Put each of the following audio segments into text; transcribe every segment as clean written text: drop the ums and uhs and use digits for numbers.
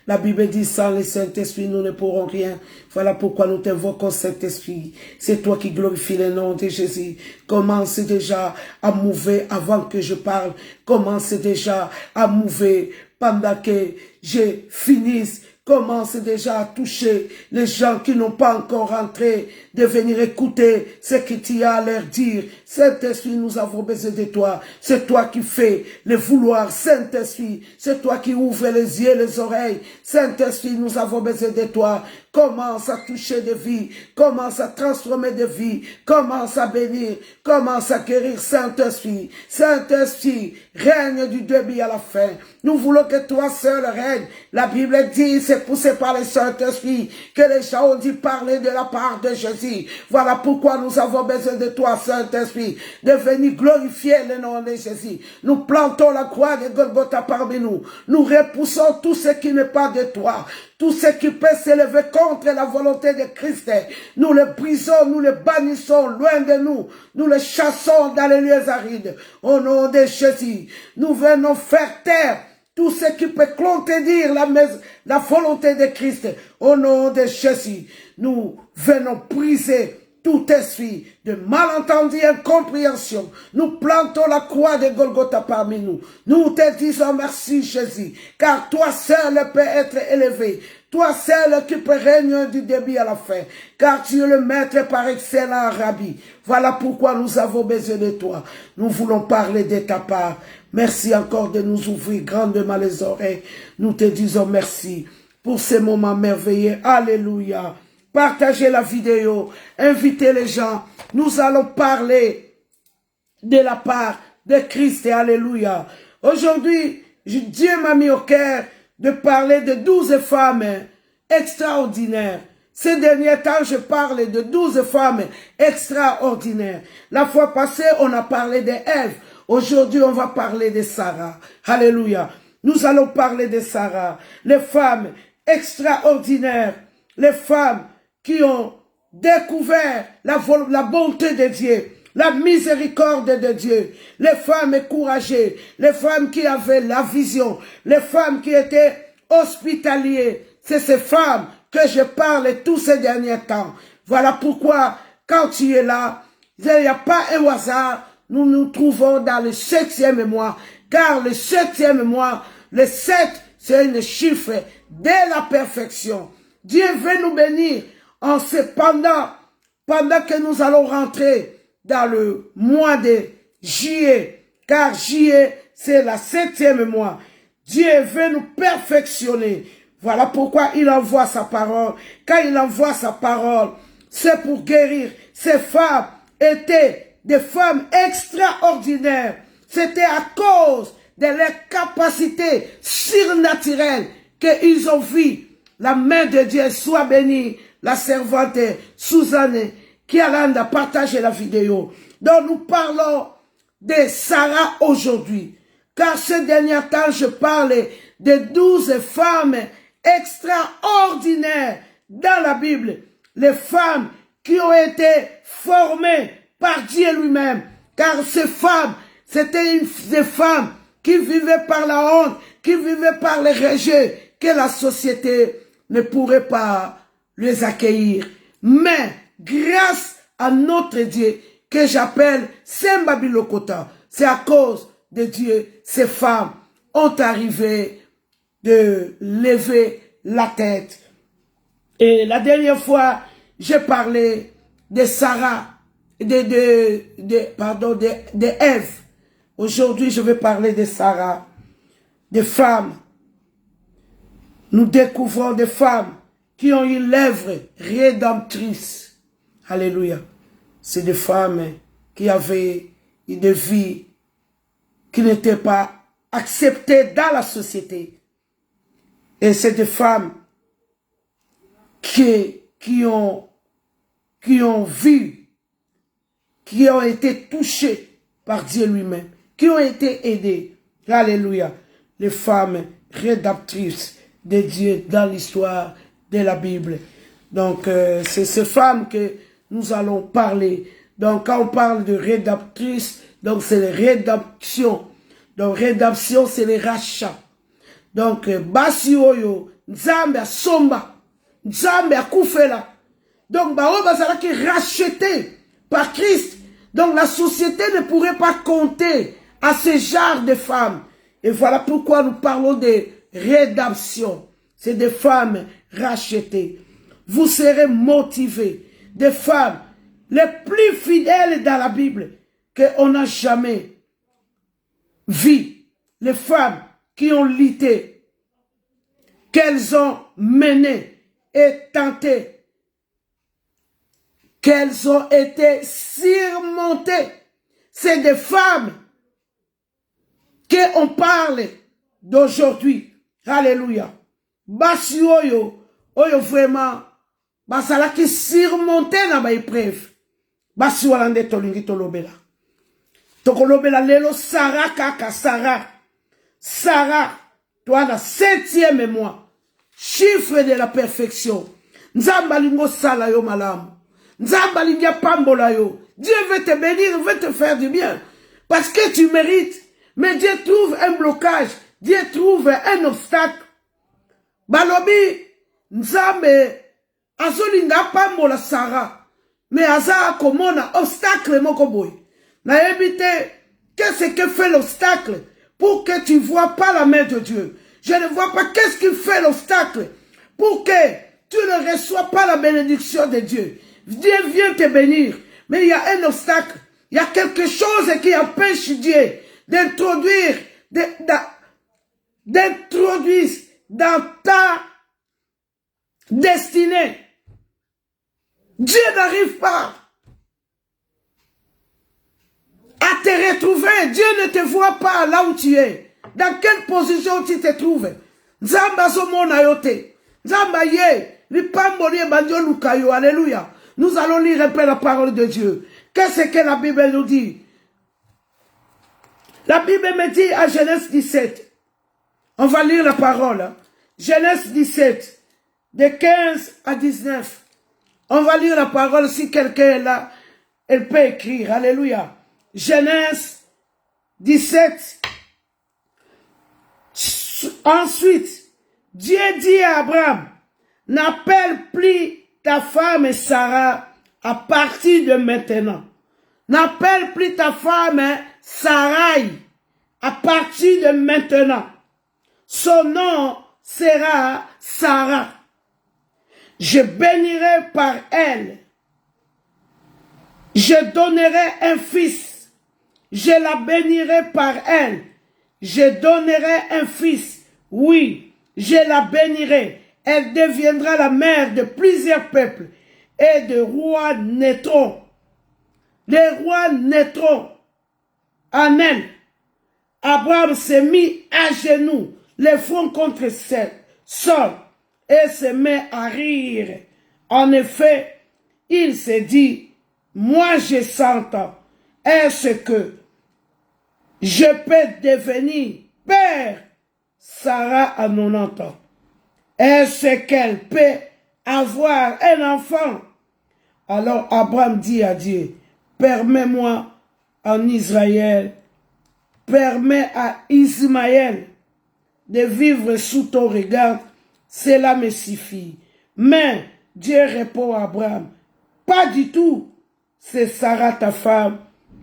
La Bible dit, sans le Saint-Esprit, nous ne pourrons rien. Voilà pourquoi nous t'invoquons, Saint-Esprit. C'est toi qui glorifie le nom de Jésus. Commence déjà à mouver avant que je parle. Commence déjà à mouver pendant que je finisse. Commence déjà à toucher les gens qui n'ont pas encore rentré, de venir écouter ce que tu as à leur dire. Saint-Esprit, nous avons besoin de toi. C'est toi qui fais le vouloir. Saint-Esprit, c'est toi qui ouvres les yeux et les oreilles. Saint-Esprit, nous avons besoin de toi. Commence à toucher des vies. Commence à transformer des vies. Commence à bénir. Commence à guérir, Saint-Esprit. Saint-Esprit, règne du début à la fin. Nous voulons que toi seul règne. La Bible dit, c'est poussé par le Saint-Esprit que les gens ont dit parler de la part de Jésus. Voilà pourquoi nous avons besoin de toi, Saint-Esprit, de venir glorifier le nom de Jésus. Nous plantons la croix de Golgotha parmi nous. Nous repoussons tout ce qui n'est pas de toi. Tout ce qui peut s'élever contre la volonté de Christ, nous le brisons, nous le bannissons loin de nous. Nous le chassons dans les lieux arides. Au nom de Jésus, nous venons faire taire tout ce qui peut contredire la volonté de Christ. Au nom de Jésus, nous venons briser tout esprit de malentendu et incompréhension. Nous plantons la croix de Golgotha parmi nous. Nous te disons merci, Jésus, car toi seul peux être élevé. Toi seul qui peux régner du début à la fin, car tu es le maître par excellent, Rabbi. Voilà pourquoi nous avons besoin de toi. Nous voulons parler de ta part. Merci encore de nous ouvrir grandement les oreilles. Nous te disons merci pour ces moments merveilleux. Alléluia. Partagez la vidéo, invitez les gens. Nous allons parler de la part de Christ. Alléluia. Aujourd'hui, Dieu m'a mis au cœur de parler de 12 femmes extraordinaires. Ces derniers temps, je parle de 12 femmes extraordinaires. La fois passée, on a parlé d'Ève. Aujourd'hui, on va parler de Sarah. Alléluia. Nous allons parler de Sarah. Les femmes extraordinaires. Les femmes qui ont découvert la bonté de Dieu, la miséricorde de Dieu, les femmes courageuses, les femmes qui avaient la vision, les femmes qui étaient hospitalières. C'est ces femmes que je parle tous ces derniers temps. Voilà pourquoi, quand tu es là, il n'y a pas un hasard, nous nous trouvons dans le 7e mois, car le 7e mois, le 7, c'est un chiffre de la perfection. Dieu veut nous bénir en pendant que nous allons rentrer dans le mois de juillet, car juillet, c'est le 7e mois. Dieu veut nous perfectionner. Voilà pourquoi il envoie sa parole. Quand il envoie sa parole, c'est pour guérir. Ces femmes étaient des femmes extraordinaires. C'était à cause de leur capacité surnaturelle qu'ils ont vu la main de Dieu. Soit bénie la servante Suzanne qui a partagé la vidéo. Donc nous parlons de Sarah aujourd'hui. Car ce dernier temps, je parle de 12 femmes extraordinaires dans la Bible. Les femmes qui ont été formées par Dieu lui-même. Car ces femmes, c'était des femmes qui vivaient par la honte, qui vivaient par les rejets, que la société ne pourrait pas les accueillir. Mais grâce à notre Dieu, que j'appelle Semba Bilokota, c'est à cause de Dieu, ces femmes ont arrivé de lever la tête. Et la dernière fois, j'ai parlé de Sarah, de Ève. Aujourd'hui, je vais parler de Sarah, des femmes. Nous découvrons des femmes qui ont une lèvre rédemptrice. Alléluia. C'est des femmes qui avaient une vie qui n'était pas acceptée dans la société. Et c'est des femmes qui ont vu, qui ont été touchées par Dieu lui-même, qui ont été aidées. Alléluia. Les femmes rédemptrices de Dieu dans l'histoire de la Bible. Donc, c'est ces femmes que nous allons parler. Donc, quand on parle de rédemptrice, donc c'est la rédemption. Donc, rédemption, c'est le rachat. Donc, basi oyo, nzambe a somba, nzambe a koufela. Donc, bao bazala qui racheté par Christ. Donc, la société ne pourrait pas compter à ce genre de femmes. Et voilà pourquoi nous parlons de rédemption. C'est des femmes rachetées. Vous serez motivés. Des femmes les plus fidèles dans la Bible qu'on n'a jamais vu. Les femmes qui ont lutté, qu'elles ont mené et tenté, qu'elles ont été surmontées. C'est des femmes qu'on parle d'aujourd'hui. Alléluia. Basi oyo, oyo vraiment, basala qui surmonté na ba épreuve. Basi walande tolingi tolobela. Tokolobela lelo Sarah kaka Sarah. Sarah, toi la 7e mois, chiffre de la perfection. Nzamba lingo sala yo malamu. Nzamba lingia pambola yo. Dieu veut te bénir, veut te faire du bien. Parce que tu mérites. Mais Dieu trouve un blocage. Dieu trouve un obstacle. Balobi, Nzambe, azolinga pambola Sarah. Mais aza komona obstacle moko boy. Na évité, qu'est-ce que fait l'obstacle? Pour que tu ne vois pas la main de Dieu. Je ne vois pas qu'est-ce qui fait l'obstacle. Pour que tu ne reçois pas la bénédiction de Dieu. Dieu vient te bénir. Mais il y a un obstacle. Il y a quelque chose qui empêche Dieu d'introduire dans ta destinée. Dieu n'arrive pas à te retrouver. Dieu ne te voit pas là où tu es. Dans quelle position tu te trouves? Nzamba somona yote. Nzamba ye. Lipamboli bandio lukayo. Alléluia. Nous allons lire un peu la parole de Dieu. Qu'est-ce que la Bible nous dit? La Bible me dit à Genèse 17. On va lire la parole. Genèse 17. De 15 à 19. On va lire la parole si quelqu'un est là. Elle peut écrire. Alléluia. Genèse 17. Ensuite, Dieu dit à Abraham, n'appelle plus ta femme Sarah à partir de maintenant. N'appelle plus ta femme Sarai à partir de maintenant. Son nom sera Sarah. Je bénirai par elle. Je donnerai un fils. Je la bénirai par elle. Je donnerai un fils. Oui, je la bénirai. Elle deviendra la mère de plusieurs peuples et de rois naîtront. Les rois naîtront en elle. Abraham s'est mis à genoux, les front contre le sol, et se met à rire. En effet, il s'est dit, moi j'ai 100 ans. Est-ce que je peux devenir père? Sarah a 90 ans. Est-ce qu'elle peut avoir un enfant? Alors Abraham dit à Dieu, permets-moi en Israël, permets à Ismaël de vivre sous ton regard, cela me suffit. Mais Dieu répond à Abraham, pas du tout, c'est Sarah ta femme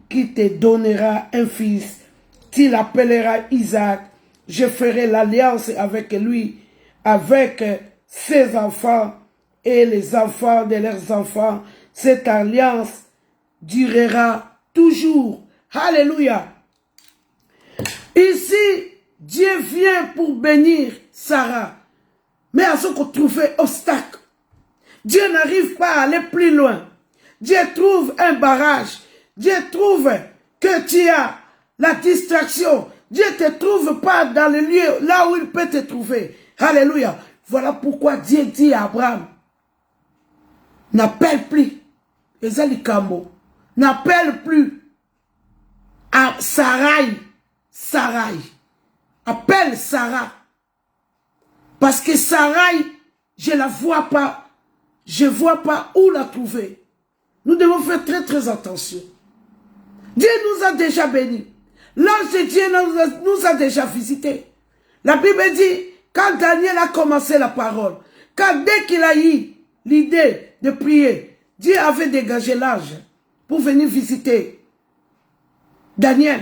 qui te donnera un fils, tu l'appelleras Isaac, je ferai l'alliance avec lui, avec ses enfants et les enfants de leurs enfants. Cette alliance durera toujours. Alléluia. Ici, Dieu vient pour bénir Sarah. Mais à ce qu'on trouve obstacle. Dieu n'arrive pas à aller plus loin. Dieu trouve un barrage. Dieu trouve que tu as la distraction. Dieu ne te trouve pas dans le lieu là où il peut te trouver. Alléluia. Voilà pourquoi Dieu dit à Abraham, n'appelle plus Ezali Kambo, n'appelle plus à Sarai. Appelle Sarah. Parce que Sarai, je ne la vois pas. Je ne vois pas où la trouver. Nous devons faire très très attention. Dieu nous a déjà bénis. L'ange de Dieu nous a déjà visités. La Bible dit, quand Daniel a commencé la parole, dès qu'il a eu l'idée de prier, Dieu avait dégagé l'ange pour venir visiter Daniel.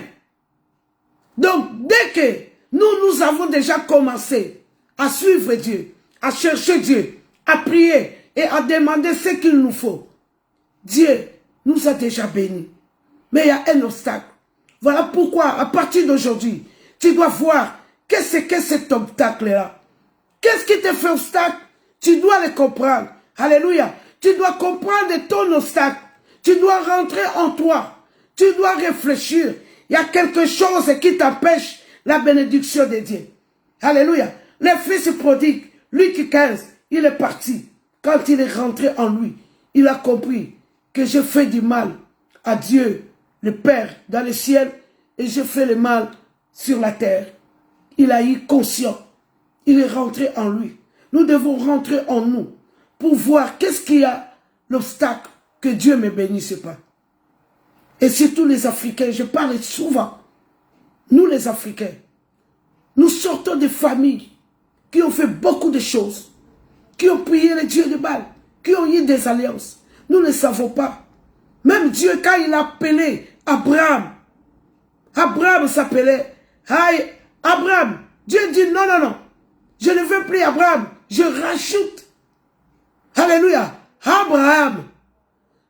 Donc, dès que nous avons déjà commencé à suivre Dieu, à chercher Dieu, à prier et à demander ce qu'il nous faut, Dieu nous a déjà bénis. Mais il y a un obstacle. Voilà pourquoi, à partir d'aujourd'hui, tu dois voir qu'est-ce que cet obstacle-là. Qu'est-ce qui te fait obstacle? Tu dois le comprendre. Alléluia. Tu dois comprendre ton obstacle. Tu dois rentrer en toi. Tu dois réfléchir. Il y a quelque chose qui t'empêche la bénédiction de Dieu. Alléluia. Le fils prodigue, Luc 15, il est parti. Quand il est rentré en lui, il a compris que j'ai fait du mal à Dieu, le Père, dans le ciel, et j'ai fait le mal sur la terre. Il a eu conscience. Il est rentré en lui. Nous devons rentrer en nous pour voir qu'est-ce qu'il y a l'obstacle que Dieu ne me bénisse pas. Et surtout les Africains, je parle souvent. Nous les Africains, nous sortons de familles qui ont fait beaucoup de choses, qui ont prié le Dieu de Baal, qui ont eu des alliances. Nous ne savons pas. Même Dieu, quand il a appelé Abraham, Abraham s'appelait Abraham. Dieu dit non, non, non. Je ne veux plus Abraham. Je rajoute. Alléluia. Abraham.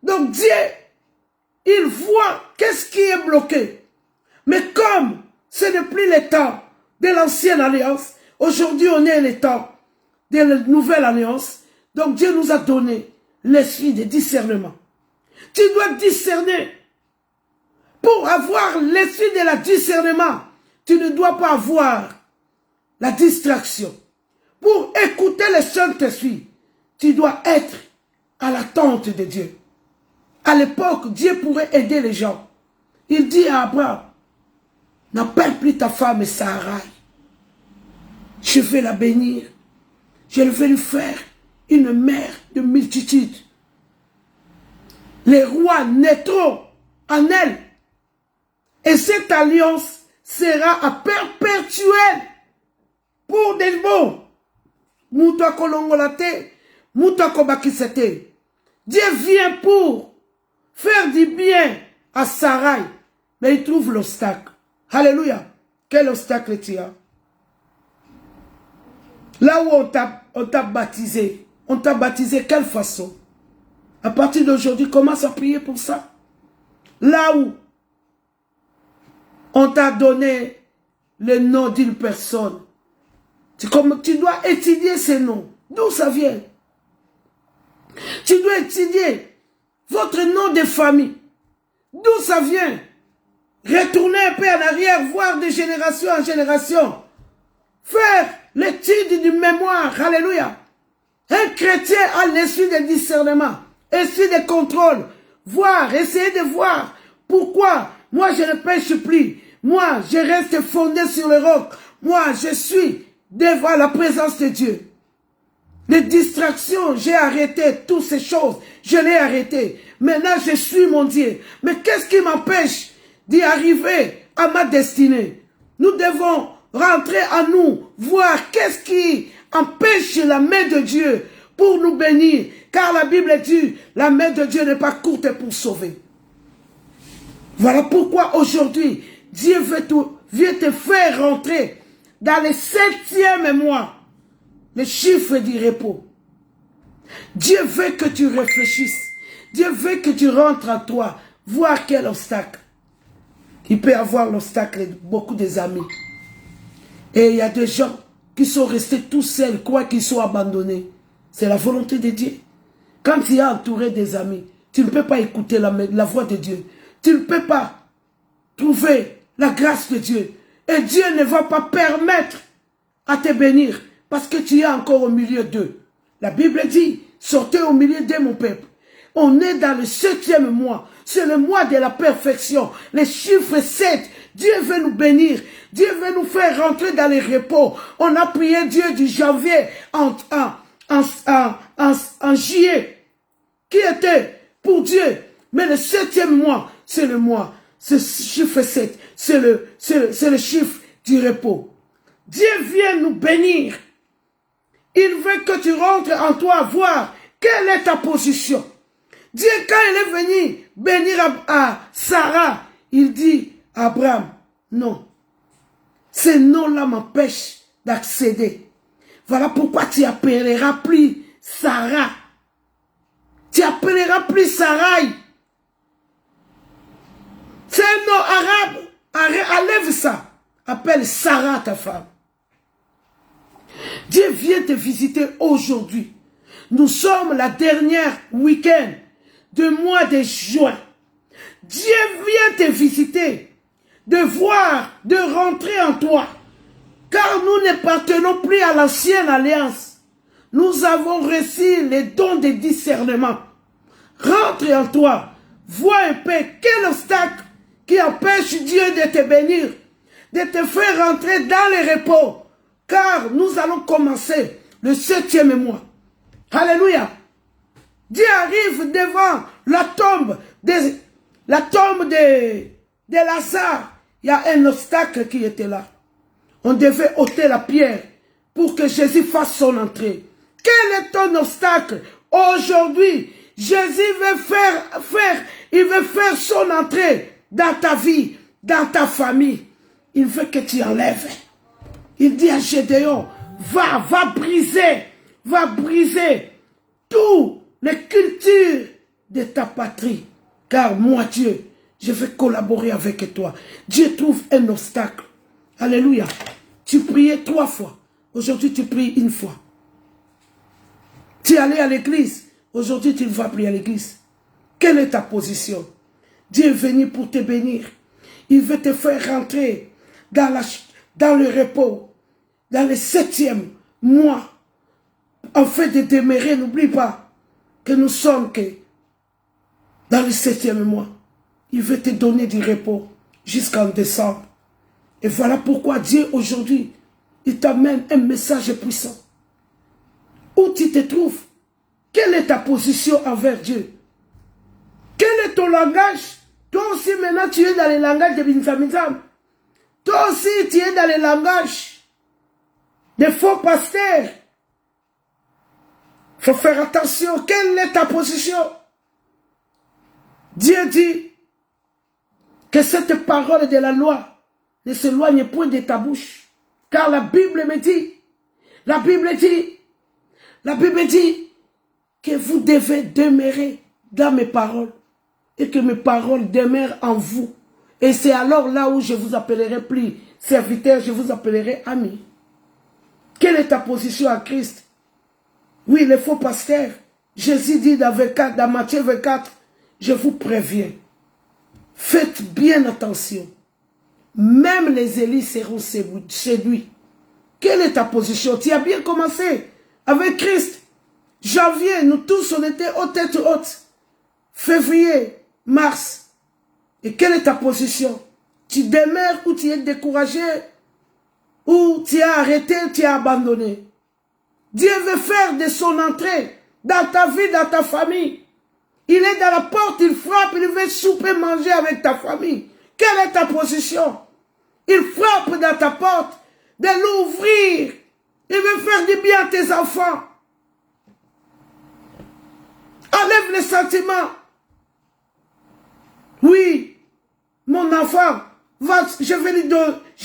Donc Dieu, il voit qu'est-ce qui est bloqué. Mais comme ce n'est plus le temps de l'ancienne alliance, aujourd'hui on est le temps de la nouvelle alliance. Donc Dieu nous a donné l'esprit de discernement. Tu dois discerner. Pour avoir l'esprit de la discernement, tu ne dois pas avoir la distraction. Pour écouter le Saint-Esprit, tu dois être à l'attente de Dieu. À l'époque, Dieu pourrait aider les gens. Il dit à Abraham, n'appelle plus ta femme Sarai. Je vais la bénir. Je vais lui faire une mère de multitude. Les rois naîtront en elle. Et cette alliance sera à perpétuelle pour des bons. Mouta kolongolate, mouta kobakisete. Dieu vient pour faire du bien à Sarai, mais il trouve l'obstacle. Alléluia. Quel obstacle tu as? Là où on t'a baptisé, quelle façon? À partir d'aujourd'hui, commence à prier pour ça. Là où on t'a donné le nom d'une personne, tu dois étudier ces noms. D'où ça vient? Tu dois étudier votre nom de famille. D'où ça vient? Retourner un peu en arrière, voir de génération en génération. Faire l'étude du mémoire. Alléluia. Un chrétien a l'esprit de discernement, esprit de contrôle. Voir, essayer de voir pourquoi moi je ne pêche plus. Moi, je reste fondé sur le roc. Moi, je suis devant la présence de Dieu. Les distractions, j'ai arrêté toutes ces choses. Je l'ai arrêté. Maintenant, je suis mon Dieu. Mais qu'est-ce qui m'empêche d'y arriver à ma destinée? Nous devons rentrer en nous, voir qu'est-ce qui empêche la main de Dieu pour nous bénir. Car la Bible dit, la main de Dieu n'est pas courte pour sauver. Voilà pourquoi aujourd'hui, Dieu veut te faire rentrer dans le 7e mois, le chiffre du repos. Dieu veut que tu réfléchisses. Dieu veut que tu rentres en toi, voir quel obstacle. Il peut y avoir l'obstacle de beaucoup des amis. Et il y a des gens qui sont restés tout seuls, quoi qu'ils soient abandonnés. C'est la volonté de Dieu. Quand tu es entouré des amis, tu ne peux pas écouter la voix de Dieu. Tu ne peux pas trouver la grâce de Dieu. Et Dieu ne va pas permettre à te bénir parce que tu es encore au milieu d'eux. La Bible dit, sortez au milieu de mon peuple. On est dans le 7e mois. C'est le mois de la perfection. Le chiffre 7. Dieu veut nous bénir. Dieu veut nous faire rentrer dans les repos. On a prié Dieu du janvier en juillet. Qui était pour Dieu. Mais le 7e mois, c'est le mois. Ce chiffre 7. C'est le chiffre du repos. Dieu vient nous bénir. Il veut que tu rentres en toi, voir quelle est ta position. Dieu, quand il est venu bénir à Sarah, il dit à Abraham, non, ces noms-là m'empêchent d'accéder. Voilà pourquoi tu appelleras plus Sarah. Tu appelleras plus Sarai. C'est un nom arabe. Enlève ça. Appelle Sarah ta femme. Dieu vient te visiter aujourd'hui. Nous sommes la dernière week-end du mois de juin. Dieu vient te visiter, de voir, de rentrer en toi. Car nous n'appartenons plus à l'ancienne alliance. Nous avons reçu les dons de discernement. Rentre en toi. Vois un peu quel obstacle qui empêche Dieu de te bénir, de te faire rentrer dans le repos. Car nous allons commencer le 7e mois. Alléluia. Dieu arrive devant la tombe de Lazare. Il y a un obstacle qui était là. On devait ôter la pierre pour que Jésus fasse son entrée. Quel est ton obstacle? Aujourd'hui, Jésus il veut faire son entrée dans ta vie, dans ta famille. Il veut que tu enlèves. Il dit à Gédéon, va briser toutes les cultures de ta patrie. Car moi, Dieu, je vais collaborer avec toi. Dieu trouve un obstacle. Alléluia. Tu priais 3 fois. Aujourd'hui, tu pries 1 fois. Tu es allé à l'église. Aujourd'hui, tu vas prier à l'église. Quelle est ta position? Dieu est venu pour te bénir. Il veut te faire rentrer dans le repos, dans le 7e mois. En fait de demeurer, n'oublie pas que nous sommes dans le 7e mois. Il veut te donner du repos jusqu'en décembre. Et voilà pourquoi Dieu aujourd'hui, il t'amène un message puissant. Où tu te trouves? Quelle est ta position envers Dieu? Quel est ton langage? Toi aussi maintenant tu es dans le langage de Binzamizam. Toi aussi tu es dans le langage des faux pasteurs. Il faut faire attention. Quelle est ta position? Dieu dit que cette parole de la loi ne s'éloigne point de ta bouche. Car la Bible dit que vous devez demeurer dans mes paroles et que mes paroles demeurent en vous. Et c'est alors là où je vous appellerai plus serviteur, je vous appellerai ami. Quelle est ta position à Christ? Oui, les faux pasteurs. Jésus dit dans Matthieu 24, je vous préviens, faites bien attention. Même les élus seront séduits. Quelle est ta position? Tu as bien commencé avec Christ. Janvier, nous tous, on était aux têtes hautes. Février, mars. Et quelle est ta position? Tu demeures ou tu es découragé? Ou tu as arrêté, tu as abandonné? Dieu veut faire de son entrée dans ta vie, dans ta famille. Il est dans la porte, il frappe, il veut souper, manger avec ta famille. Quelle est ta position? Il frappe dans ta porte, de l'ouvrir. Il veut faire du bien à tes enfants. Enlève les sentiments. Oui, mon enfant, je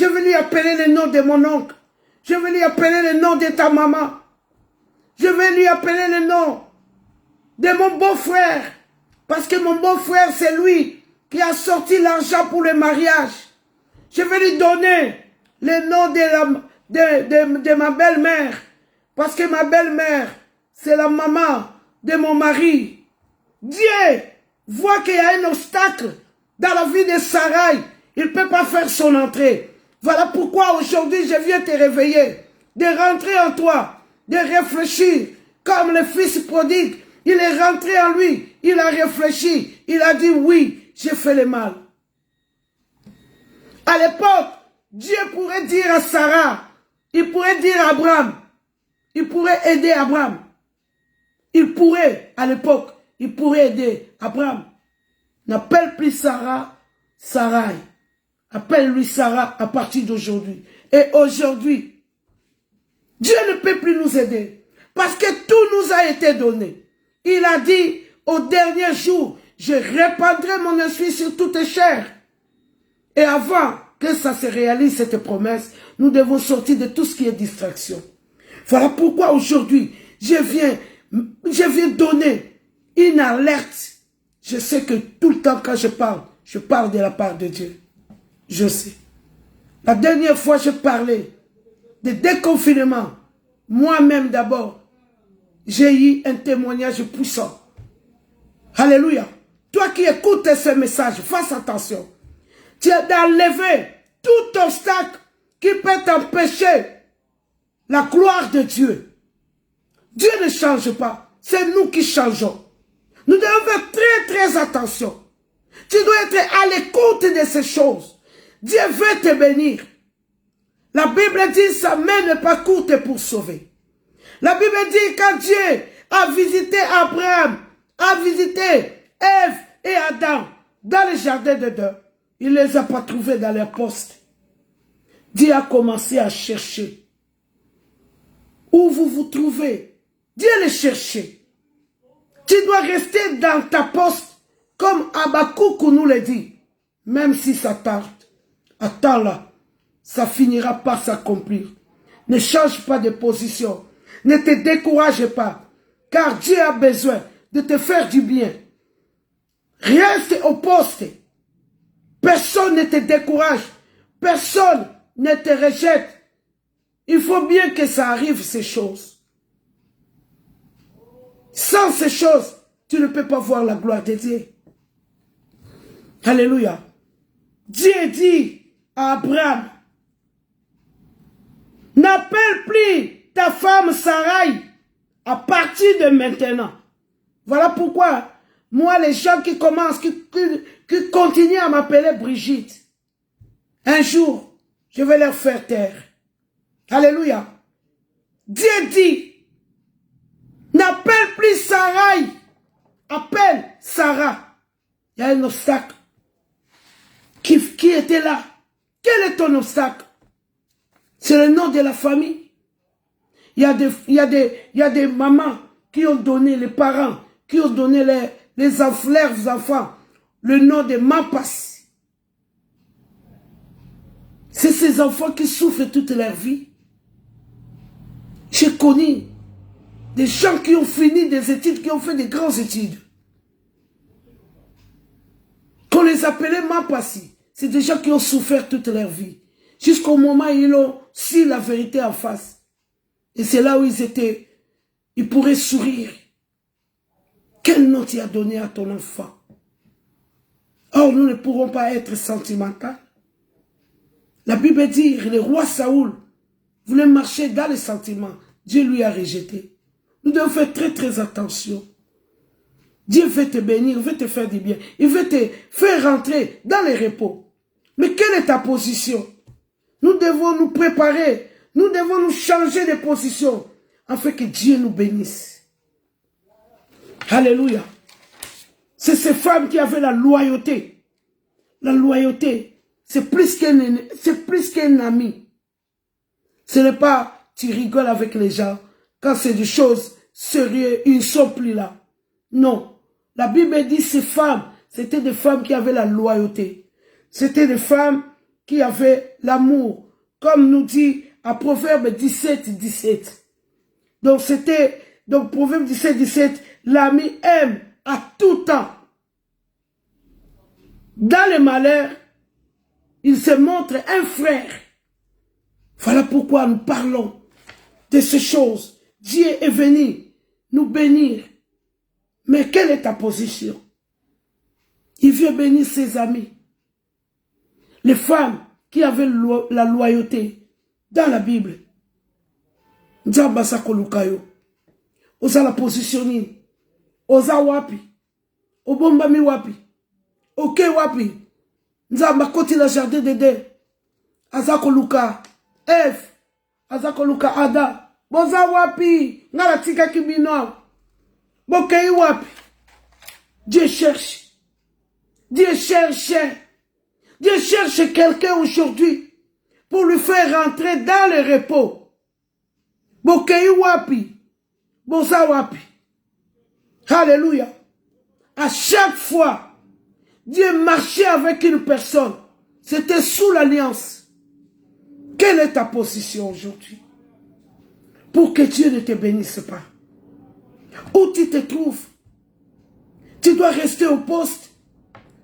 vais lui appeler le nom de mon oncle. Je vais lui appeler le nom de ta maman. Je vais lui appeler le nom de mon beau-frère. Parce que mon beau-frère, c'est lui qui a sorti l'argent pour le mariage. Je vais lui donner le nom de ma belle-mère. Parce que ma belle-mère, c'est la maman de mon mari. Dieu voit qu'il y a un obstacle dans la vie de Sarai. Il ne peut pas faire son entrée. Voilà pourquoi aujourd'hui je viens te réveiller, de rentrer en toi, de réfléchir. Comme le fils prodigue, il est rentré en lui, il a réfléchi, il a dit oui, j'ai fait le mal. À l'époque, Dieu pourrait dire à Sarah, il pourrait dire à Abraham, il pourrait aider Abraham. Il pourrait, à l'époque, il pourrait aider Abraham. N'appelle plus Sarah, Sarai. Appelle-lui Sarah à partir d'aujourd'hui. Et aujourd'hui, Dieu ne peut plus nous aider parce que tout nous a été donné. Il a dit au dernier jour, je répandrai mon esprit sur toute chair. Et avant que ça se réalise, cette promesse, nous devons sortir de tout ce qui est distraction. Voilà pourquoi aujourd'hui, je viens donner une alerte. Je sais que tout le temps quand je parle de la part de Dieu. Je sais. La dernière fois, je parlais de déconfinement. Moi-même d'abord, j'ai eu un témoignage puissant. Alléluia. Toi qui écoutes ce message, fais attention. Tu as d'enlever tout obstacle qui peut t'empêcher la gloire de Dieu. Dieu ne change pas. C'est nous qui changeons. Nous devons faire très très attention. Tu dois être à l'écoute de ces choses. Dieu veut te bénir. La Bible dit sa main n'est pas courte pour sauver. La Bible dit quand Dieu a visité Abraham, a visité Ève et Adam dans le jardin d'Éden, il ne les a pas trouvés dans leur poste. Dieu a commencé à chercher. Où vous vous trouvez, Dieu les chercher. Tu dois rester dans ta poste comme Habakkuk nous le dit. Même si ça tarde, attends-là, ça finira par s'accomplir. Ne change pas de position. Ne te décourage pas, car Dieu a besoin de te faire du bien. Reste au poste. Personne ne te décourage. Personne ne te rejette. Il faut bien que ça arrive, ces choses. Sans ces choses, tu ne peux pas voir la gloire de Dieu. Alléluia. Dieu dit à Abraham, n'appelle plus ta femme Sarai à partir de maintenant. Voilà pourquoi, moi, les gens qui commencent, qui continuent à m'appeler Brigitte, un jour, je vais leur faire taire. Alléluia. Dieu dit, n'appelle plus Sarai, appelle Sarah. Il y a un obstacle qui était là. Quel est ton obstacle? C'est le nom de la famille. Il y a des mamans qui ont donné, les parents, qui ont donné leurs enfants, le nom de Mampas. C'est ces enfants qui souffrent toute leur vie. J'ai connu des gens qui ont fini des études, qui ont fait des grandes études. Qu'on les appelait Mampassi. C'est des gens qui ont souffert toute leur vie. Jusqu'au moment où ils ont su la vérité en face. Et c'est là où ils étaient. Ils pourraient sourire. Quel nom tu as donné à ton enfant? Or, nous ne pourrons pas être sentimentaux. La Bible dit, le roi Saoul voulait marcher dans les sentiments. Dieu lui a rejeté. Nous devons faire très très attention. Dieu veut te bénir, veut te faire du bien. Il veut te faire rentrer dans les repos. Mais quelle est ta position? Nous devons nous préparer. Nous devons nous changer de position afin que Dieu nous bénisse. Alléluia. C'est ces femmes qui avaient la loyauté. La loyauté, c'est plus qu'un ami. Ce n'est pas tu rigoles avec les gens. Quand c'est des choses sérieuses, ils ne sont plus là. Non. La Bible dit ces femmes, c'était des femmes qui avaient la loyauté. C'était des femmes qui avaient l'amour. Comme nous dit à Proverbe 17, 17. Donc Proverbe 17, 17, l'ami aime à tout temps. Dans le malheur, il se montre un frère. Voilà pourquoi nous parlons de ces choses. Dieu est venu nous bénir. Mais quelle est ta position? Il vient bénir ses amis. Les femmes qui avaient la loyauté dans la Bible. Nzamba kolukayo. Oza la positionnée. Oza wapi. Obombami wapi. Ok wapi. Nzamba koti la jardin d'Éden. Aza koluka. Ève. Aza koluka Ada. Boza wapi. Ngala tika kibino. Bokei wapi. Dieu cherche. Dieu cherche. Dieu cherche quelqu'un aujourd'hui. pour lui faire rentrer dans le repos. Bokei wapi, bosa wapi. Alléluia. À chaque fois, Dieu marchait avec une personne. C'était sous l'alliance. Quelle est ta position aujourd'hui? Pour que Dieu ne te bénisse pas. Où tu te trouves? Tu dois rester au poste.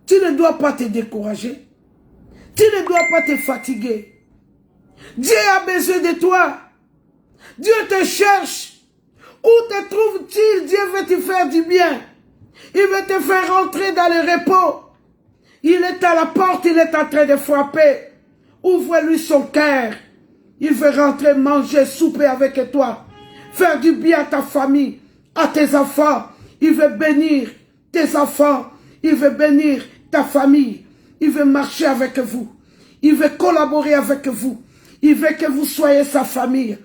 Tu ne dois pas te décourager. Tu ne dois pas te fatiguer. Dieu a besoin de toi. Dieu te cherche. Où te trouves-tu? Dieu veut te faire du bien. Il veut te faire rentrer dans le repos. Il est à la porte, il est en train de frapper. Ouvre-lui son cœur. Il veut rentrer, manger, souper avec toi. Faire du bien à ta famille, à tes enfants. Il veut bénir tes enfants. Il veut bénir ta famille. Il veut marcher avec vous. Il veut collaborer avec vous. Il veut que vous soyez sa famille.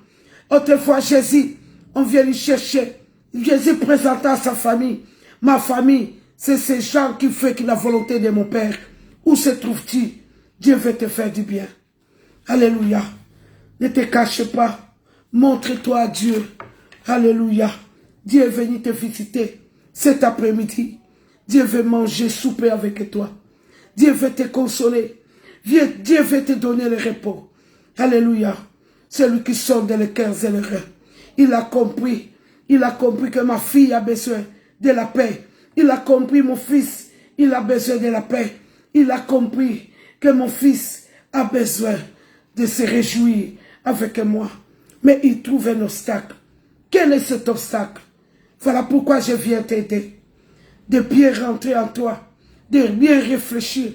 Autrefois, Jésus, on vient lui chercher. Jésus présenta à sa famille. Ma famille, c'est ces gens qui font la volonté de mon Père. Où se trouve-tu? Dieu veut te faire du bien. Alléluia. Ne te cache pas. Montre-toi à Dieu. Alléluia. Dieu est venu te visiter cet après-midi. Dieu veut manger, souper avec toi. Dieu veut te consoler. Dieu veut te donner le repos. Alléluia. Celui qui sonde les cœurs et les reins. Il a compris. Il a compris que ma fille a besoin de la paix. Il a compris, mon fils, il a besoin de la paix. Il a compris que mon fils a besoin de se réjouir avec moi. Mais il trouve un obstacle. Quel est cet obstacle? Voilà pourquoi je viens t'aider. De bien rentrer en toi. De bien réfléchir.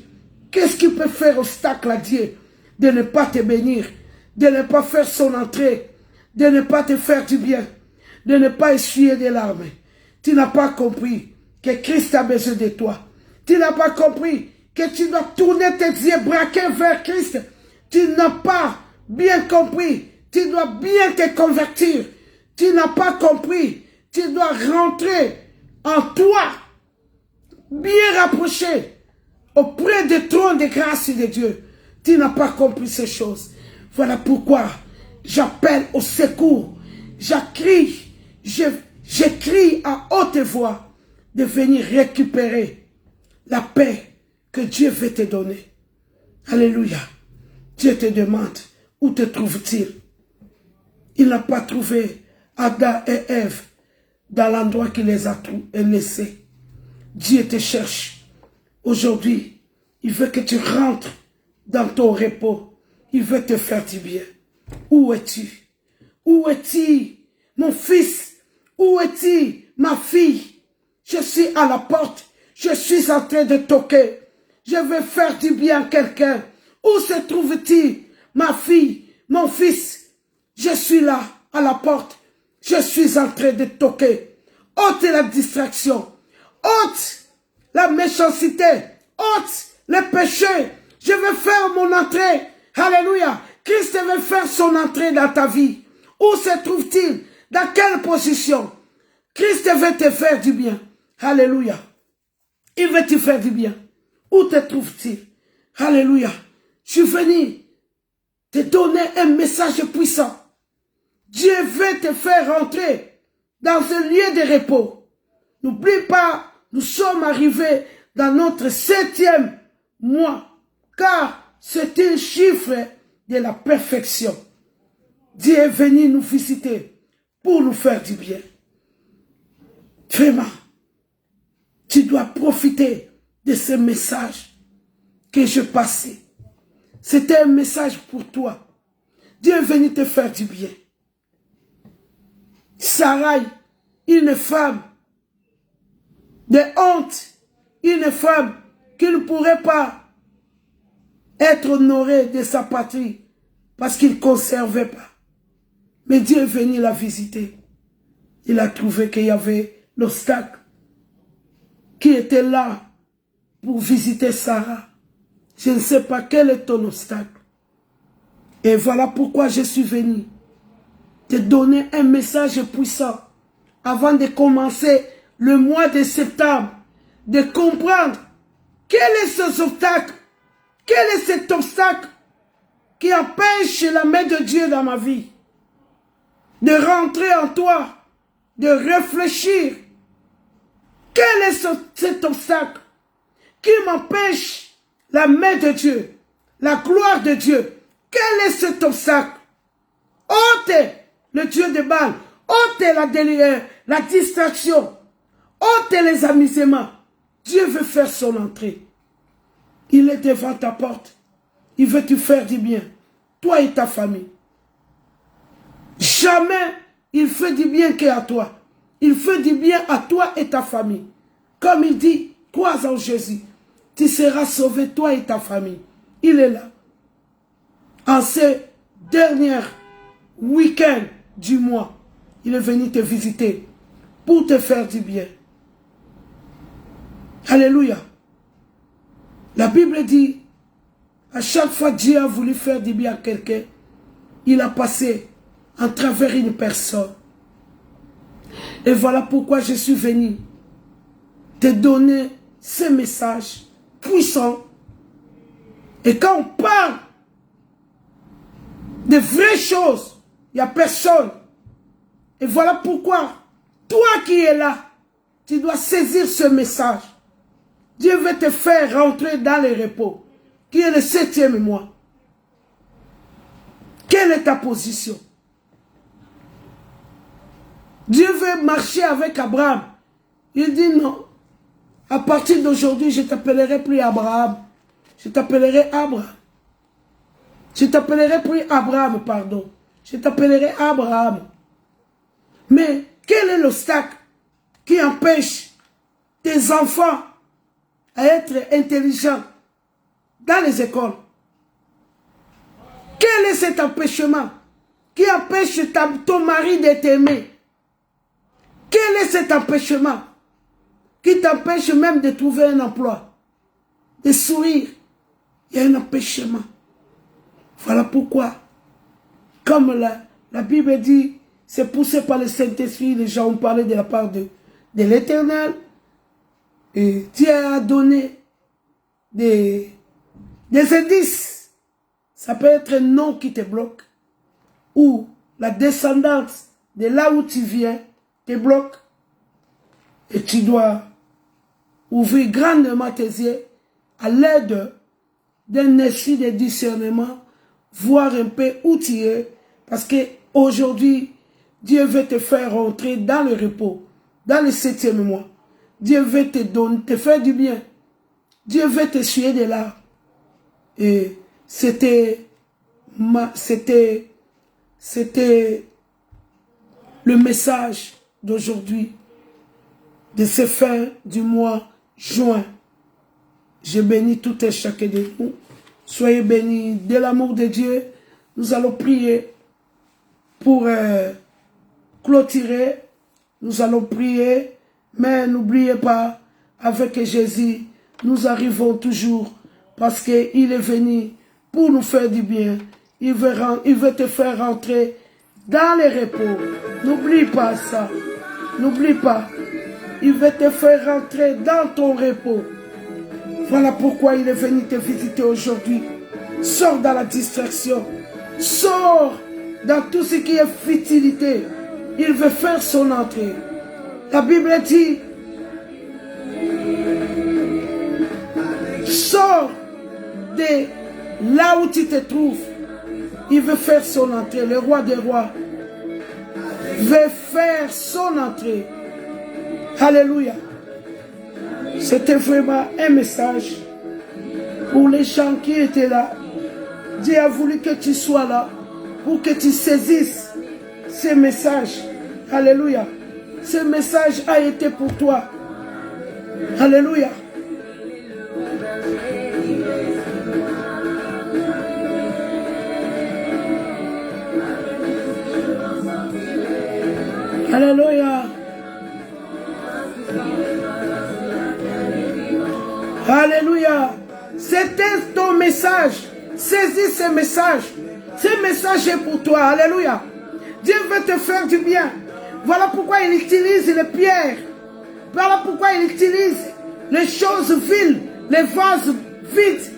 Qu'est-ce qui peut faire obstacle à Dieu? De ne pas te bénir. De ne pas faire son entrée. De ne pas te faire du bien. De ne pas essuyer des larmes. Tu n'as pas compris que Christ a besoin de toi. Tu n'as pas compris que tu dois tourner tes yeux braqués vers Christ. Tu n'as pas bien compris. Tu dois bien te convertir. Tu n'as pas compris. Tu dois rentrer en toi, bien rapproché auprès du trône de grâce de Dieu. Tu n'as pas compris ces choses. Voilà pourquoi j'appelle au secours. J'écris à haute voix de venir récupérer la paix que Dieu veut te donner. Alléluia. Dieu te demande, où te trouve-t-il? Il n'a pas trouvé Adam et Ève dans l'endroit qu'il les a laissés. Dieu te cherche. Aujourd'hui, il veut que tu rentres dans ton repos. Il veut te faire du bien. Où es-tu? Où es-tu, mon fils? Où es-tu, ma fille? Je suis à la porte. Je suis en train de toquer. Je veux faire du bien à quelqu'un. Où se trouve-t-il, ma fille, mon fils? Je suis là, à la porte. Je suis en train de toquer. Ôte la distraction. Ôte la méchanceté. Ôte le péché. Je veux faire mon entrée. Alléluia. Christ veut faire son entrée dans ta vie. Où se trouve-t-il? Dans quelle position? Christ veut te faire du bien. Alléluia. Il veut te faire du bien. Où te trouve-t-il? Alléluia. Je suis venu te donner un message puissant. Dieu veut te faire rentrer dans un lieu de repos. N'oublie pas, nous sommes arrivés dans notre 7e mois, car c'est un chiffre de la perfection. Dieu est venu nous visiter pour nous faire du bien. Vraiment, tu dois profiter de ce message que je passais. C'était un message pour toi. Dieu est venu te faire du bien. Sarai, une femme de honte, une femme qui ne pourrait pas être honorée de sa patrie parce qu'il ne conservait pas. Mais Dieu est venu la visiter. Il a trouvé qu'il y avait l'obstacle qui était là pour visiter Sarah. Je ne sais pas quel est ton obstacle. Et voilà pourquoi je suis venu te donner un message puissant avant de commencer le mois de septembre, de comprendre quel est cet obstacle qui empêche la main de Dieu dans ma vie, de rentrer en toi, de réfléchir. Quel est cet obstacle qui m'empêche la main de Dieu, la gloire de Dieu? Quel est cet obstacle? Ôte le Dieu de Baal, ôte la distraction, ôte les amusements. Dieu veut faire son entrée. Il est devant ta porte. Il veut te faire du bien, toi et ta famille. Jamais il fait du bien qu'à toi. Il fait du bien à toi et ta famille. Comme il dit, crois en Jésus. Tu seras sauvé, toi et ta famille. Il est là. En ces derniers week-ends du mois, il est venu te visiter pour te faire du bien. Alléluia. La Bible dit, à chaque fois que Dieu a voulu faire du bien à quelqu'un, il a passé en travers une personne. Et voilà pourquoi je suis venu te donner ce message puissant. Et quand on parle de vraies choses, il n'y a personne. Et voilà pourquoi, toi qui es là, tu dois saisir ce message. Dieu veut te faire rentrer dans le repos, qui est le 7e mois. Quelle est ta position? Dieu veut marcher avec Abraham. Il dit non. À partir d'aujourd'hui, je t'appellerai plus Abraham. Je t'appellerai Abraham. Je t'appellerai plus Abraham, pardon. Je t'appellerai Abraham. Mais quel est l'obstacle qui empêche tes enfants à être intelligents dans les écoles? Quel est cet empêchement qui empêche ton mari de t'aimer? Quel est cet empêchement qui t'empêche même de trouver un emploi, de sourire? Il y a un empêchement. Voilà pourquoi, comme la Bible dit, c'est poussé par le Saint-Esprit, les gens ont parlé de la part de l'Éternel. Et Dieu a donné des indices. Ça peut être un nom qui te bloque, ou la descendance de là où tu viens te bloque. Et tu dois ouvrir grandement tes yeux à l'aide d'un esprit de discernement, voir un peu où tu es, parce qu'aujourd'hui, Dieu veut te faire rentrer dans le repos, dans le 7e mois. Dieu veut te faire du bien. Dieu veut te suer de là. Et c'était le message d'aujourd'hui, de ce fin du mois juin. Je bénis tout et chacun de nous. Soyez bénis de l'amour de Dieu. Nous allons prier pour clôturer. Nous allons prier. Mais n'oubliez pas, avec Jésus, nous arrivons toujours parce qu'il est venu pour nous faire du bien. Il veut te faire rentrer dans les repos. N'oublie pas ça. N'oublie pas. Il veut te faire rentrer dans ton repos. Voilà pourquoi il est venu te visiter aujourd'hui. Sors dans la distraction. Sors dans tout ce qui est futilité. Il veut faire son entrée. La Bible dit, sors de là où tu te trouves. Il veut faire son entrée. Le roi des rois veut faire son entrée. Alléluia. C'était vraiment un message pour les gens qui étaient là. Dieu a voulu que tu sois là pour que tu saisisses ces messages. Alléluia. Ce message a été pour toi. Alléluia. Alléluia. Alléluia. C'était ton message. Saisis ce message. Ce message est pour toi. Alléluia. Dieu veut te faire du bien. Voilà pourquoi il utilise les pierres. Voilà pourquoi il utilise les choses viles, les vases vides,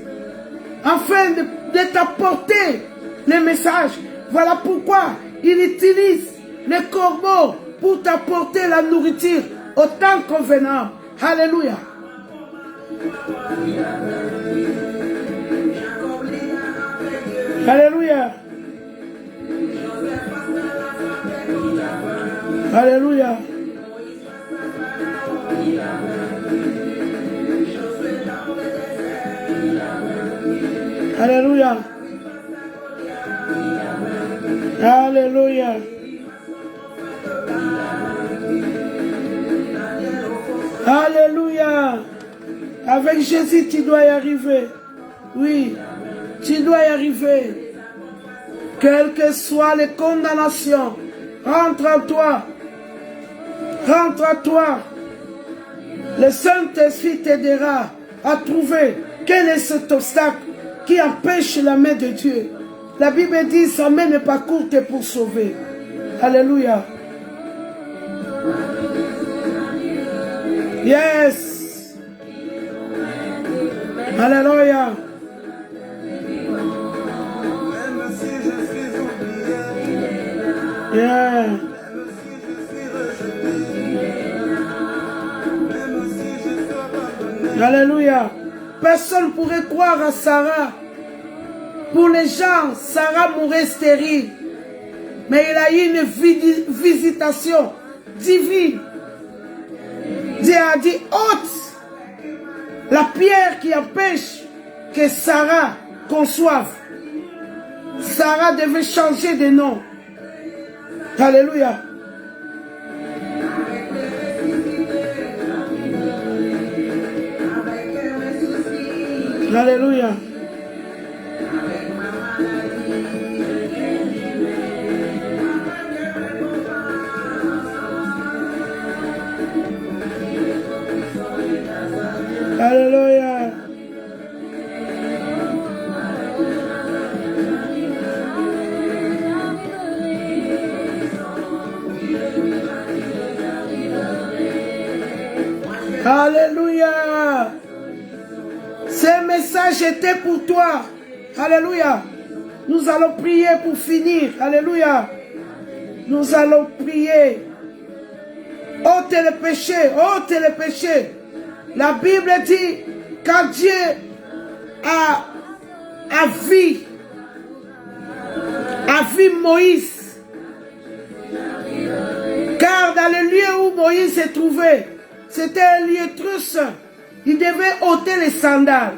afin de t'apporter les messages. Voilà pourquoi il utilise les corbeaux pour t'apporter la nourriture au temps convenable. Alléluia. Alléluia. Alléluia. Alléluia. Alléluia. Alléluia. Avec Jésus, tu dois y arriver. Oui, tu dois y arriver. Quelles que soient les condamnations, rentre en toi. Rentre en toi. Le Saint-Esprit t'aidera à trouver quel est cet obstacle qui empêche la main de Dieu. La Bible dit, sa main n'est pas courte pour sauver. Alléluia. Yes. Alléluia. Yeah. Alléluia. Personne ne pourrait croire à Sarah. Pour les gens, Sarah mourait stérile. Mais il a eu une visitation divine. Dieu a dit, ôte la pierre qui empêche que Sarah conçoive. Sarah devait changer de nom. Alléluia. Alléluia. Alléluia. Alléluia. Ce message était pour toi. Alléluia. Nous allons prier pour finir. Alléluia. Nous allons prier. Ôte le péché. Ôte le péché. La Bible dit, quand Dieu a vu Moïse, car dans le lieu où Moïse se trouvait, c'était un lieu très saint. Il devait ôter les sandales.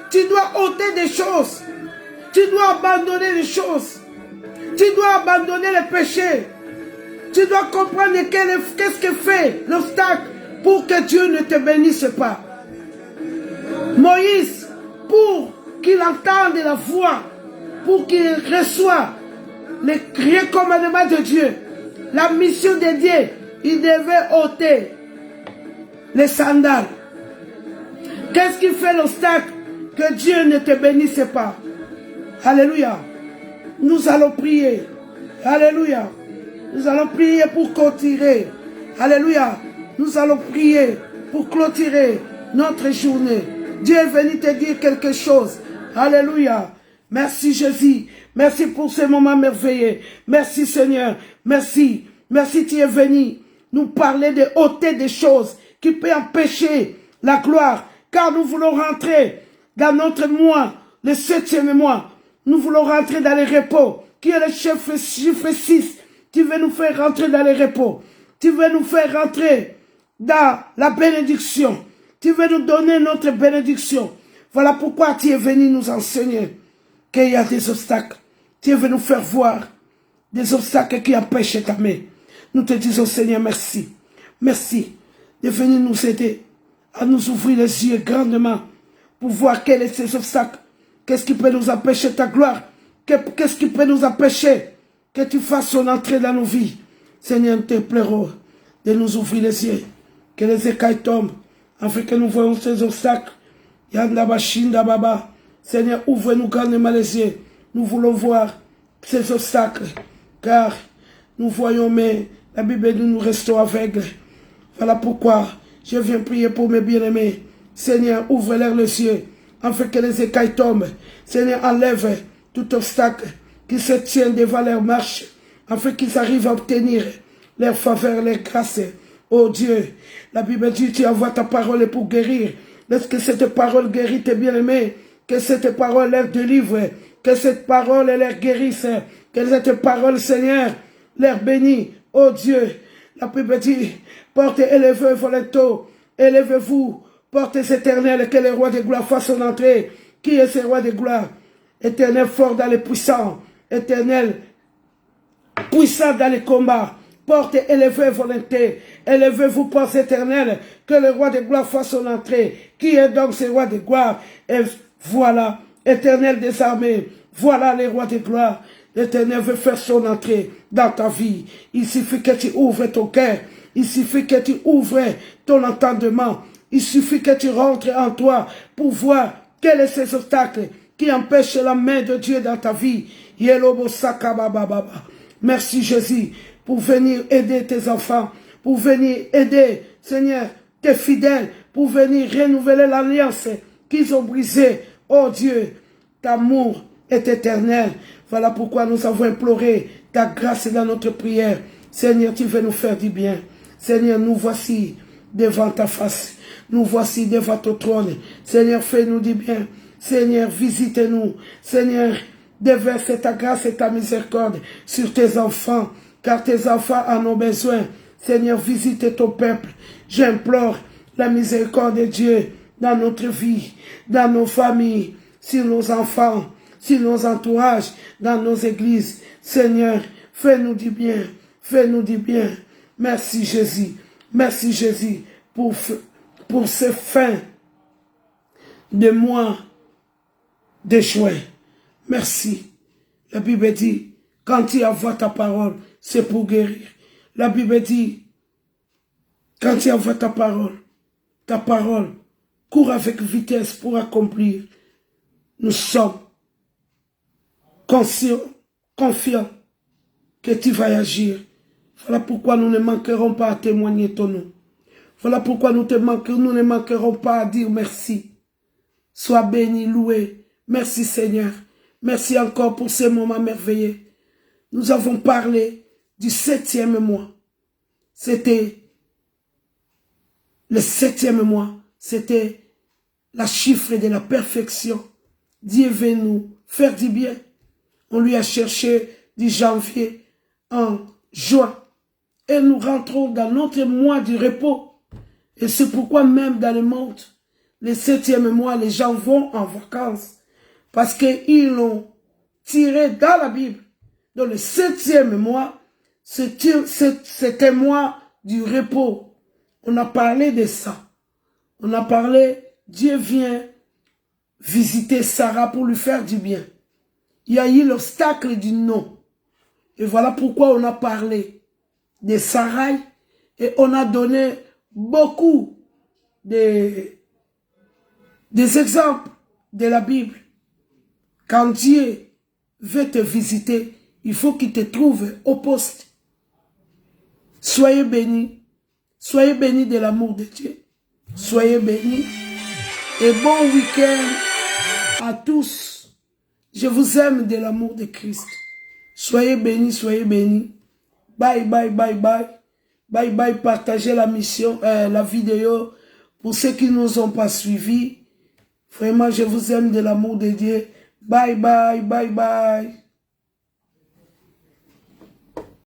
Tu dois ôter des choses. Tu dois abandonner les choses. Tu dois abandonner le péché. Tu dois comprendre qu'est-ce que fait l'obstacle pour que Dieu ne te bénisse pas. Moïse, pour qu'il entende la voix, pour qu'il reçoive les recommandements de Dieu, la mission de Dieu, il devait ôter les sandales. Qu'est-ce qui fait l'obstacle que Dieu ne te bénisse pas? Alléluia. Nous allons prier. Alléluia. Nous allons prier pour clôturer. Alléluia. Nous allons prier pour clôturer notre journée. Dieu est venu te dire quelque chose. Alléluia. Merci Jésus. Merci pour ce moment merveilleux. Merci Seigneur. Merci. Merci, tu es venu nous parler de ôter des choses qui peuvent empêcher la gloire. Car nous voulons rentrer dans notre mois, le 7e mois. Nous voulons rentrer dans le repos, qui est le chiffre 6. Tu veux nous faire rentrer dans le repos. Tu veux nous faire rentrer dans la bénédiction. Tu veux nous donner notre bénédiction. Voilà pourquoi tu es venu nous enseigner qu'il y a des obstacles. Tu es venu nous faire voir des obstacles qui empêchent ta main. Nous te disons Seigneur merci. Merci de venir nous aider à nous ouvrir les yeux grandement pour voir quels sont ces obstacles. Qu'est-ce qui peut nous empêcher ta gloire? Qu'est-ce qui peut nous empêcher que tu fasses son entrée dans nos vies? Seigneur, nous te plairons de nous ouvrir les yeux, que les écailles tombent, afin que nous voyons ces obstacles. Yanda Bashinda Baba. Seigneur, ouvre-nous grandement les yeux. Nous voulons voir ces obstacles, car nous voyons, mais la Bible dit nous restons aveugles. Voilà pourquoi je viens prier pour mes bien-aimés. Seigneur, ouvre-leur les yeux, afin que les écailles tombent. Seigneur, enlève tout obstacle qui se tiennent devant leur marche, afin qu'ils arrivent à obtenir leur faveur, leur grâce. Oh Dieu, la Bible dit, tu envoies ta parole pour guérir. Lorsque cette parole guérit tes bien-aimés, que cette parole leur délivre, que cette parole leur guérisse, que cette parole, Seigneur, leur bénit. Oh Dieu, la Bible dit, portez, élevez vos lenteaux, élevez-vous, portez éternel, que le roi de gloire fasse son entrée. Qui est ce roi de gloire? Éternel fort dans les puissants, éternel puissant dans les combats. Portez, élevez volonté, élevez-vous, portes éternelles, que le roi de gloire fasse son entrée. Qui est donc ce roi de gloire? Et voilà, éternel des armées, voilà les rois de gloire. L'éternel veut faire son entrée dans ta vie. Il suffit que tu ouvres ton cœur, il suffit que tu ouvres ton entendement, il suffit que tu rentres en toi pour voir quels sont ces obstacles qui empêchent la main de Dieu dans ta vie. Merci Jésus pour venir aider tes enfants, pour venir aider, Seigneur, tes fidèles, pour venir renouveler l'alliance qu'ils ont brisée. Oh Dieu, ta amour est éternel. Voilà pourquoi nous avons imploré ta grâce dans notre prière. Seigneur, tu veux nous faire du bien. Seigneur, nous voici devant ta face. Nous voici devant ton trône. Seigneur, fais-nous du bien. Seigneur, visite-nous. Seigneur, déverse ta grâce et ta miséricorde sur tes enfants, car tes enfants en ont besoin. Seigneur, visite ton peuple. J'implore la miséricorde de Dieu dans notre vie, dans nos familles, sur nos enfants, sur nos entourages, dans nos églises. Seigneur, fais-nous du bien. Fais-nous du bien. Merci Jésus. Merci Jésus pour ce fin de mois de juin. Merci. La Bible dit, quand tu envoies ta parole, c'est pour guérir. La Bible dit, quand tu envoies ta parole court avec vitesse pour accomplir. Nous sommes conscients, confiants que tu vas agir. Voilà pourquoi nous ne manquerons pas à témoigner ton nom. Voilà pourquoi nous ne manquerons pas à dire merci. Sois béni, loué. Merci Seigneur. Merci encore pour ces moments merveilleux. Nous avons parlé du 7e mois. C'était le 7e mois. C'était la chiffre de la perfection. Dieu veut nous faire du bien. On lui a cherché du janvier en juin. Et nous rentrons dans notre mois du repos. Et c'est pourquoi même dans le monde, le 7e mois, les gens vont en vacances. Parce qu'ils l'ont tiré dans la Bible. Dans le 7e mois, c'était un mois du repos. On a parlé de ça. On a parlé, Dieu vient visiter Sarah pour lui faire du bien. Il y a eu l'obstacle du non. Et voilà pourquoi on a parlé de Sarai et on a donné beaucoup des exemples de la Bible. Quand Dieu veut te visiter, il faut qu'il te trouve au poste. Soyez bénis de l'amour de Dieu. Soyez bénis et bon week-end à tous. Je vous aime de l'amour de Christ. Soyez bénis, soyez bénis. Bye, bye, bye, bye. Bye, bye, partagez la mission, la vidéo. Pour ceux qui ne nous ont pas suivis, vraiment, je vous aime de l'amour de Dieu. Bye, bye, bye, bye.